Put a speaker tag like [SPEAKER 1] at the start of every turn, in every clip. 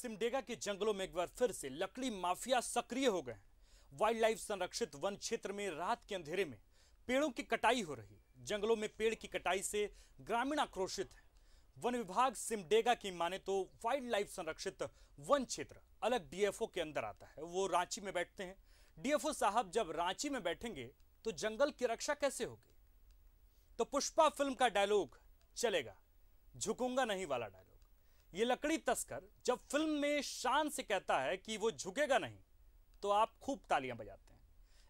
[SPEAKER 1] सिमडेगा के जंगलों में एक बार फिर से लकड़ी माफिया सक्रिय हो गए हैं। वाइल्ड लाइफ संरक्षित वन क्षेत्र में रात के अंधेरे में पेड़ों की कटाई हो रही है। जंगलों में पेड़ की कटाई से ग्रामीण आक्रोशित है। वन विभाग सिमडेगा की माने तो वाइल्ड लाइफ संरक्षित वन क्षेत्र अलग डीएफओ के अंदर आता है। वो रांची में बैठते हैं। डीएफओ साहब जब रांची में बैठेंगे तो जंगल की रक्षा कैसे होगी? तो पुष्पा फिल्म का डायलॉग चलेगा, झुकूंगा नहीं वाला डायलॉग। ये लकड़ी तस्कर जब फिल्म में शान से कहता है कि वो झुकेगा नहीं, तो आप खूब तालियां बजाते हैं।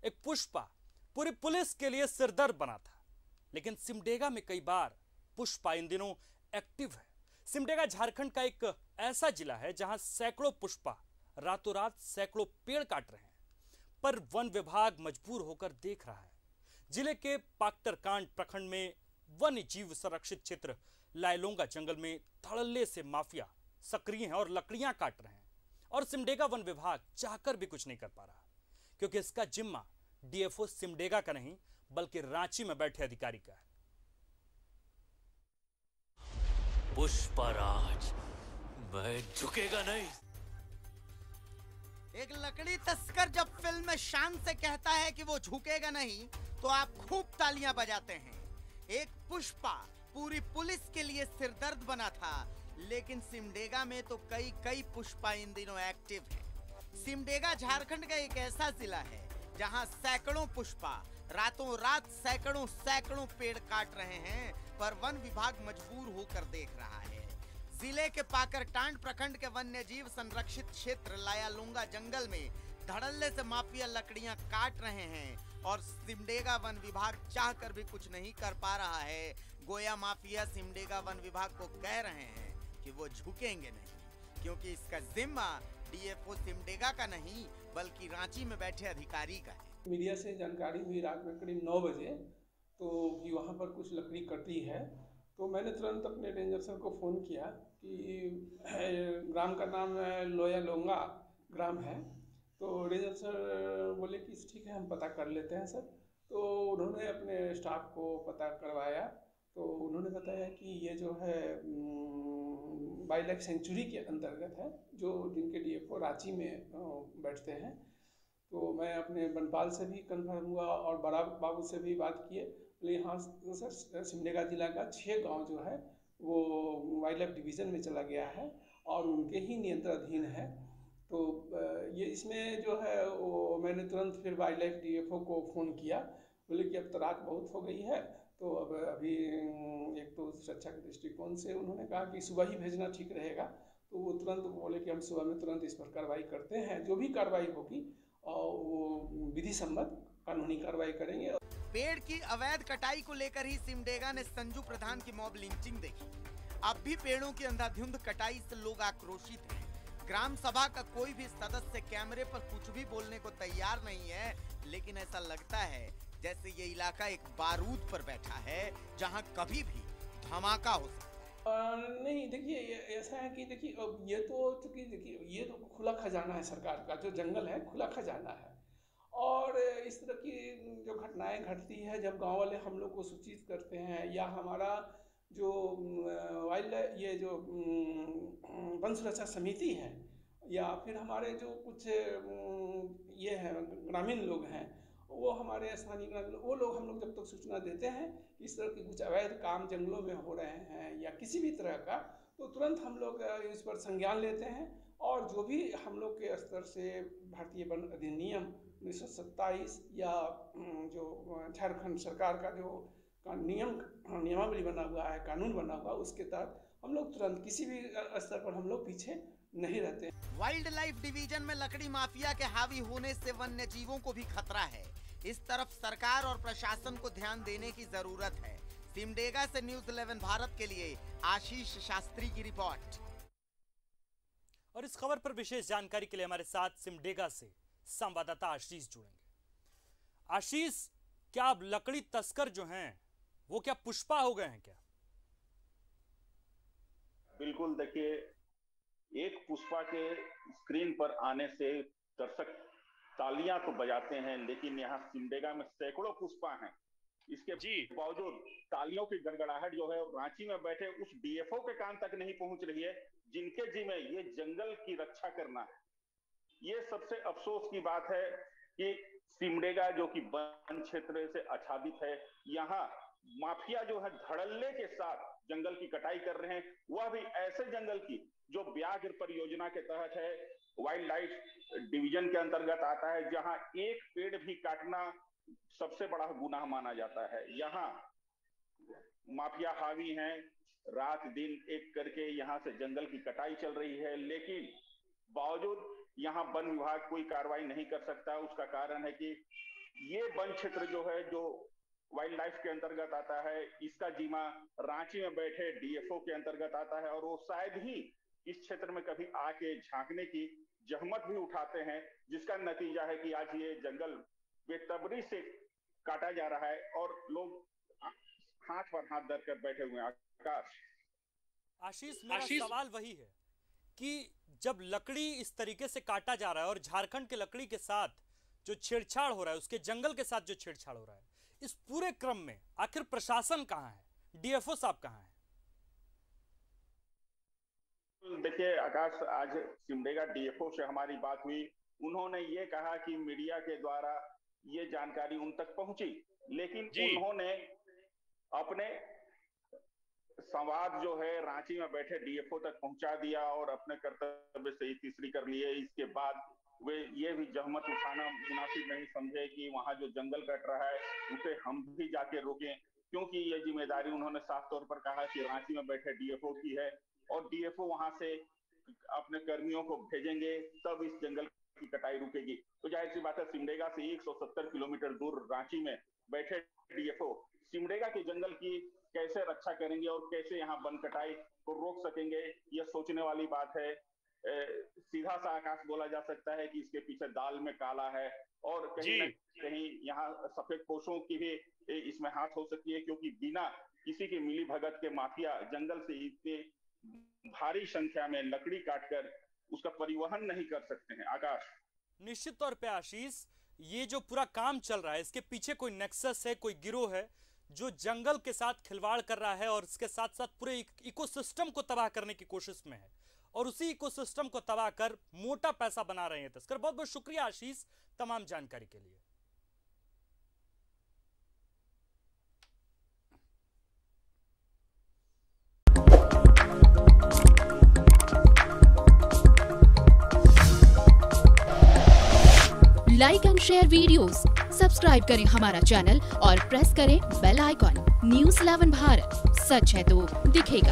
[SPEAKER 1] एक पुष्पा पूरी पुलिस के लिए सिरदर्द बना था, लेकिन सिमडेगा में कई बार पुष्पा इन दिनों एक्टिव है। सिमडेगा झारखंड का एक ऐसा जिला है जहां सैकड़ों पुष्पा रातों रात सैकड़ों पेड़ काट रहे हैं, पर वन विभाग मजबूर होकर देख रहा है। जिले के पाकटरकांड प्रखंड में वन्य जीव संरक्षित क्षेत्र लायलोंगा जंगल में धड़ल्ले से माफिया सक्रिय हैं और लकड़ियां काट रहे हैं, और सिमडेगा वन विभाग चाहकर भी कुछ नहीं कर पा रहा, क्योंकि इसका जिम्मा डीएफओ सिमडेगा का नहीं बल्कि रांची में बैठे अधिकारी का है।
[SPEAKER 2] पुष्पराज, मैं झुकेगा नहीं।
[SPEAKER 3] एक लकड़ी तस्कर जब फिल्म में शान से कहता है कि वो झुकेगा नहीं, तो आप खूब तालियां बजाते हैं। एक पुष्पा पूरी पुलिस के लिए सिरदर्द बना था, लेकिन सिमडेगा में तो कई पुष्पा इन दिनों एक्टिव है। सिमडेगा झारखंड का एक ऐसा जिला है जहां सैकड़ों पुष्पा रातों रात सैकड़ों पेड़ काट रहे हैं, पर वन विभाग मजबूर होकर देख रहा है। जिले के पाकरटांड प्रखंड के वन्य जीव संरक्षित क्षेत्र लायालुंगा जंगल में धड़ल्ले से माफिया लकड़ियां काट रहे हैं, और सिमडेगा वन विभाग चाहकर भी कुछ नहीं कर पा रहा है। गोया माफिया सिमडेगा वन विभाग को कह रहे हैं कि वो झुकेंगे नहीं, क्योंकि इसका जिम्मा डीएफओ सिमडेगा का नहीं बल्कि रांची में बैठे अधिकारी का है।
[SPEAKER 4] मीडिया से जानकारी हुई रात में करीब 9 बजे तो कि वहाँ पर कुछ लकड़ी कटी है, तो मैंने तुरंत अपने रेंजर सर को फ़ोन किया कि ग्राम का नाम लोयालोंगा ग्राम है। तो रेंजर सर बोले कि ठीक है, हम पता कर लेते हैं सर। तो उन्होंने अपने स्टाफ को पता करवाया, तो उन्होंने बताया कि ये जो है वाइल्ड लाइफ सेंचुरी के अंतर्गत है, जो जिनके डीएफओ रांची में बैठते हैं। तो मैं अपने वनपाल से भी कंफर्म हुआ और बड़ा बाबू से भी बात किए। बोले हाँ सर, सिमडेगा जिला का 6 गांव जो है वो वाइल्ड लाइफ डिवीज़न में चला गया है और उनके ही नियंत्रणाधीन है। तो ये इसमें जो है वो मैंने तुरंत फिर वाइल्ड लाइफ डीएफओ को फ़ोन किया। बोले कि अब तो रात बहुत हो गई है, तो अब अभी एक तो सुरक्षा के दृष्टिकोण से उन्होंने कहा कि सुबह ही भेजना ठीक रहेगा। तो वो तुरंत बोले कि हम सुबह में तुरंत इस पर कार्रवाई करते हैं, जो भी कार्रवाई होगी और वो विधि सम्मत कानूनी कार्रवाई करेंगे।
[SPEAKER 3] पेड़ की अवैध कटाई को लेकर ही सिमडेगा ने संजू प्रधान की मॉब लिंचिंग देखी। अब भी पेड़ों की अंधाधुंध कटाई से लोग आक्रोशित हैं। ग्राम सभा का कोई भी सदस्य कैमरे पर कुछ भी बोलने को तैयार नहीं है, लेकिन ऐसा लगता है जैसे ये इलाका एक बारूद पर बैठा है जहां कभी भी धमाका हो सकता है।
[SPEAKER 4] नहीं, देखिए ऐसा है कि देखिए अब ये तो चूंकि देखिए ये तो खुला खजाना है सरकार का, जो जंगल है खुला खजाना है, और इस तरह की जो घटनाएं घटती है जब गांव वाले हम लोग को सूचित करते हैं, या हमारा जो वाइल्ड ये जो वन सुरक्षा समिति है, या फिर हमारे जो कुछ ये हैं ग्रामीण लोग हैं, वो हमारे स्थानीय ग्रामीण वो लोग हम लोग जब तक सूचना देते हैं कि इस तरह के कुछ अवैध काम जंगलों में हो रहे हैं या किसी भी तरह का, तो तुरंत हम लोग इस पर संज्ञान लेते हैं, और जो भी हम लोग के स्तर से भारतीय वन अधिनियम 1927 या जो झारखंड सरकार का जो नियमावली बना हुआ है, कानून बना हुआ, उसके तहत हम लोग तुरंत किसी भी स्तर पर हम लोग पीछे नहीं रहते।
[SPEAKER 3] वाइल्ड लाइफ डिवीजन में लकड़ी माफिया के हावी होने से वन्य जीवों को भी खतरा है। इस तरफ सरकार और प्रशासन को ध्यान देने की जरूरत है। सिमडेगा से न्यूज़ 11 भारत के लिए आशीष शास्त्री की रिपोर्ट।
[SPEAKER 1] और इस खबर पर विशेष जानकारी के लिए हमारे साथ सिमडेगा से संवाददाता आशीष जुड़ेंगे। आशीष, क्या अब लकड़ी तस्कर जो हैं वो क्या पुष्पा हो गए हैं क्या?
[SPEAKER 5] बिल्कुल, देखिए एक पुष्पा के स्क्रीन पर आने से दर्शक तालियां तो बजाते हैं, लेकिन यहाँ सिमडेगा में सैकड़ों पुष्पा हैं। इसके बावजूद तालियों की गड़गड़ाहट जो है रांची में बैठे उस डीएफओ के कान तक नहीं पहुंच रही है, जिनके जिम्मे ये जंगल की रक्षा करना है। ये सबसे अफसोस की बात है कि सिमडेगा जो कि वन क्षेत्र से आच्छादित है, यहाँ माफिया जो है धड़ल्ले के साथ जंगल की कटाई कर रहे हैं, वह भी ऐसे जंगल की जो व्याघ्र परियोजना के तहत है, वाइल्ड लाइफ डिवीजन के अंतर्गत आता है, जहां एक पेड़ भी काटना सबसे बड़ा गुनाह माना जाता है। यहाँ माफिया हावी हैं, रात दिन एक करके यहाँ से जंगल की कटाई चल रही है, लेकिन बावजूद यहाँ वन विभाग कोई कार्रवाई नहीं कर सकता। उसका कारण है कि ये वन क्षेत्र जो है, जो वाइल्ड लाइफ के अंतर्गत आता है, इसका जिम्मा रांची में बैठे डीएफओ के अंतर्गत आता है, और वो शायद ही इस क्षेत्र में कभी आके झांकने की जहमत भी उठाते हैं, जिसका नतीजा है कि आज ये जंगल बेतबरी से काटा जा रहा है और लोग हाथ पर हाथ धर कर बैठे हुए हैं।
[SPEAKER 1] आशीष, मेरा सवाल वही है कि जब लकड़ी इस तरीके से काटा जा रहा है और झारखंड के लकड़ी के साथ जो छेड़छाड़ हो रहा है, उसके जंगल के साथ जो छेड़छाड़ हो रहा है, इस पूरे क्रम में आखिर प्रशासन कहां है, डीएफओ साहब कहां है?
[SPEAKER 5] देखिए आकाश, आज सिमडेगा डीएफओ से हमारी बात हुई, उन्होंने ये कहा कि मीडिया के द्वारा ये जानकारी उन तक पहुंची, लेकिन उन्होंने अपने संवाद जो है रांची में बैठे डीएफओ तक पहुंचा दिया और अपने कर्तव्य से ही तीसरी कर लिए। इसके बाद वे ये भी जहमत उठाना मुनासिब नहीं समझे कि वहां जो जंगल कट रहा है उसे हम भी जाके रोकें, क्योंकि ये जिम्मेदारी उन्होंने साफ तौर पर कहा कि रांची में बैठे डीएफओ की है, और डीएफओ वहां से अपने कर्मियों को भेजेंगे तब इस जंगल की कटाई रुकेगी। तो जाहिर सी बात है, सिमडेगा से 170 किलोमीटर दूर रांची में बैठे डीएफओ सिमडेगा के जंगल की कैसे रक्षा करेंगे और कैसे यहाँ वन कटाई को रोक सकेंगे, यह सोचने वाली बात है। सीधा सा आकाश बोला जा सकता है कि इसके पीछे दाल में काला है, और कहीं न कहीं यहाँ सफेद पोशों की भी इसमें हाथ हो सकती है, क्योंकि बिना किसी की मिली भगत के माफिया जंगल से इतने भारी संख्या में लकड़ी काटकर उसका परिवहन नहीं कर सकते हैं। आकाश,
[SPEAKER 1] निश्चित तौर पे आशीष, ये जो पूरा काम चल रहा है, इसके पीछे कोई नेक्सस है, कोई गिरोह है जो जंगल के साथ खिलवाड़ कर रहा है और इसके साथ साथ पूरे इकोसिस्टम को तबाह करने की कोशिश में है, और उसी इकोसिस्टम को तबाह कर मोटा पैसा बना रहे हैं तस्कर। बहुत बहुत शुक्रिया आशीष तमाम जानकारी के लिए।
[SPEAKER 6] Like and share videos, subscribe करें हमारा चैनल और प्रेस करें बेल आइकॉन। News 11 भारत, सच है तो दिखेगा।